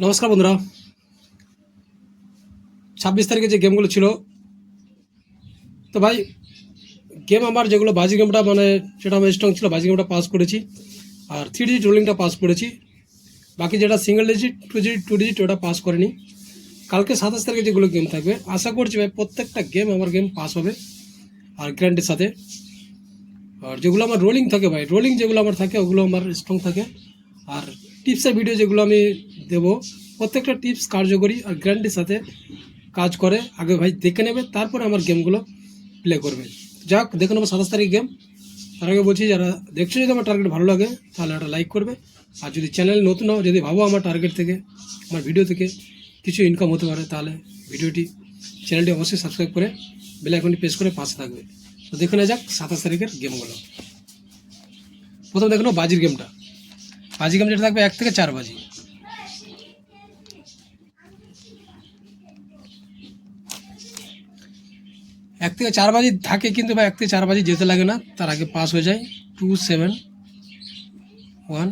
নমস্কার বন্ধুরা। 26 তারিখে যে গেমগুলো ছিল, তো ভাই গেম আমার যেগুলো বাজি গেমটা মানে সেটা আমার স্ট্রং ছিল, বাজি গেমটা পাস করেছি। আর 3 ডিজিট রোলিংটা পাস করেছি। বাকি যেটা সিঙ্গেল ডিজিট 2 ডিজিট ওটা পাস করেনি। কালকে 27 তারিখে যেগুলো গেম থাকবে আশা করছি ভাই প্রত্যেকটা গেম আমার গেম পাস হবে আর গ্যারান্টির সাথে। আর যেগুলো আমার রোলিং থাকে ভাই, রোলিং যেগুলো আমার থাকে ওগুলো আমার স্ট্রং থাকে। আর টিপসের ভিডিও যেগুলো আমি দেবো, প্রত্যেকটা টিপস কার্যকরী আর গ্যারান্টির সাথে কাজ করে। আগে ভাই দেখে নেবে, তারপরে আমার গেমগুলো প্লে করবে। যাক, দেখে নেবো 27 তারিখ গেম। তার আগে বলছি, যারা দেখছো যদি আমার টার্গেট ভালো লাগে তাহলে একটা লাইক করবে। আর যদি চ্যানেল নতুন হও, যদি ভাবো আমার টার্গেট থেকে, আমার ভিডিও থেকে কিছু ইনকাম হতে পারে, তাহলে চ্যানেলটি অবশ্যই সাবস্ক্রাইব করে বেল আইকনটি প্রেস করে পাশে থাকবে। তো দেখে নেওয়া যাক 27 তারিখের গেমগুলো। প্রথমে দেখে নেবো বাজির গেমটা। বাজি গেম যেটা থাকবে 1 থেকে 4 বাজি। এক থেকে 4 বাজি থাকে, কিন্তু ভাই 1 থেকে 4 বাজি যেতে লাগে না, তার আগে পাস হয়ে যায় 2, 7, 1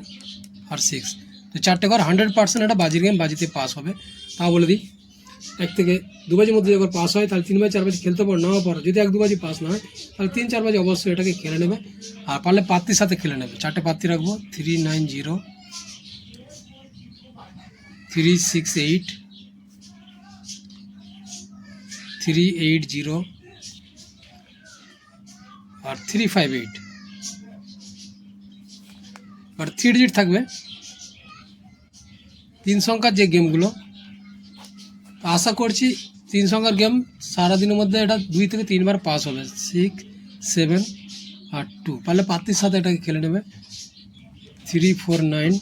আর 6। তো 4টে ঘর 100% এটা বাজির গেম, বাজিতে পাস হবে। তাও বলে দিই, 1 থেকে 2 বাজির মধ্যে যখন পাস হয় তাহলে 3 বাজি 4 বাজি খেলতে পারো, নাও পারো। যদি 1-2 বাজি পাস না হয় তাহলে 3-4 বাজি অবশ্যই এটাকে খেলে নেবে। আর পারলে পাত্তির সাথে খেলে নেবে। 4টে পাত্তি রাখবো, 390, 368, 380 আর 358। আর 3 ডিজিট থাকবে 3 সংখ্যার যে গেমগুলো। আশা করছি 3 সংখ্যার গেম সারাদিনের মধ্যে এটা 2 থেকে 3 বার পাস হবে। 6, 7 আর 2। পারলে পাত্তির সাথে এটাকে খেলে নেবে। 349,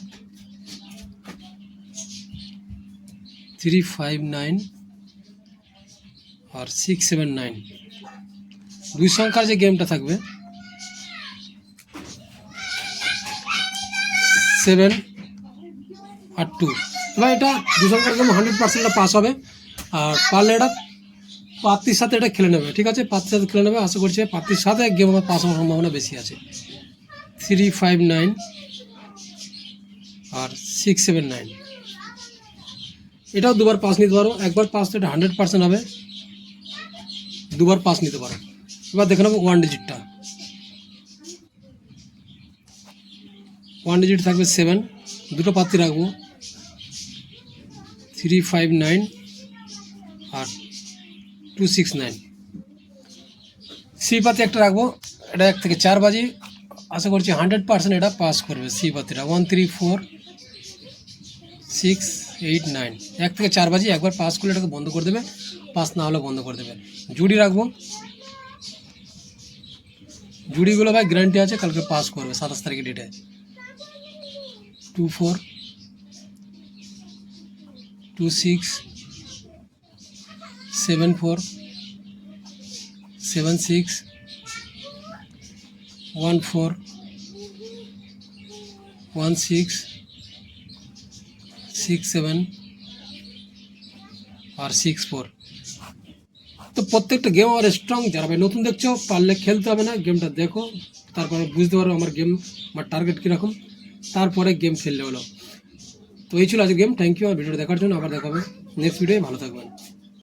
359 আর 679। 2 সংখ্যার যে গেমটা থাকবে 7 আর 2। এবার এটা 2 সংখ্যার গেম 100% পাস হবে। আর পারলে এটা পাত্তির সাথে এটা খেলে নেবে। ঠিক আছে, পাত্তির সাথে খেলে নেবে। আশা করছি পাত্তির সাথে গেম আমার পাস হওয়ার সম্ভাবনা বেশি আছে। 359 আর 679। এটাও 2বার পাস নিতে পারো। একবার পাস তো এটা 100% হবে, 2বার পাস নিতে পারো। এবার দেখে নেবো 1 ডিজিটটা। 1 ডিজিট থাকবে 7, 2টো পাত্তি রাখবো, 359 আর 269। সি পাতি একটা রাখবো, এটা 1 থেকে 4 বাজি। আশা করছি 100% এটা পাস করবে। সি পাতিটা 1, 3, 4, 6, 8, 9। 1 থেকে 4 বাজি একবার পাস করলে এটাকে বন্ধ করে দেবে, পাস না হলে বন্ধ করে দেবে। জুড়ি রাখবো, জুড়িগুলো ভাই গ্যারান্টি আছে কালকে পাস করবে 27 তারিখের ডেটে। 24, 26, 74, 76, 14, 16, 67 আর 64। তো প্রত্যেকটা গেম আমার স্ট্রং। যারা ভাই নতুন দেখছো, পারলে খেলতে হবে না, গেমটা দেখো, তারপরে বুঝতে পারো আমার গেম, আমার টার্গেট কীরকম, তারপরে গেম খেললে হলো। তো এই ছিল আজকে গেম। থ্যাংক ইউ আমার ভিডিওটা দেখার জন্য। আবার দেখা হবে নেক্সট ভিডিওে। ভালো থাকবেন।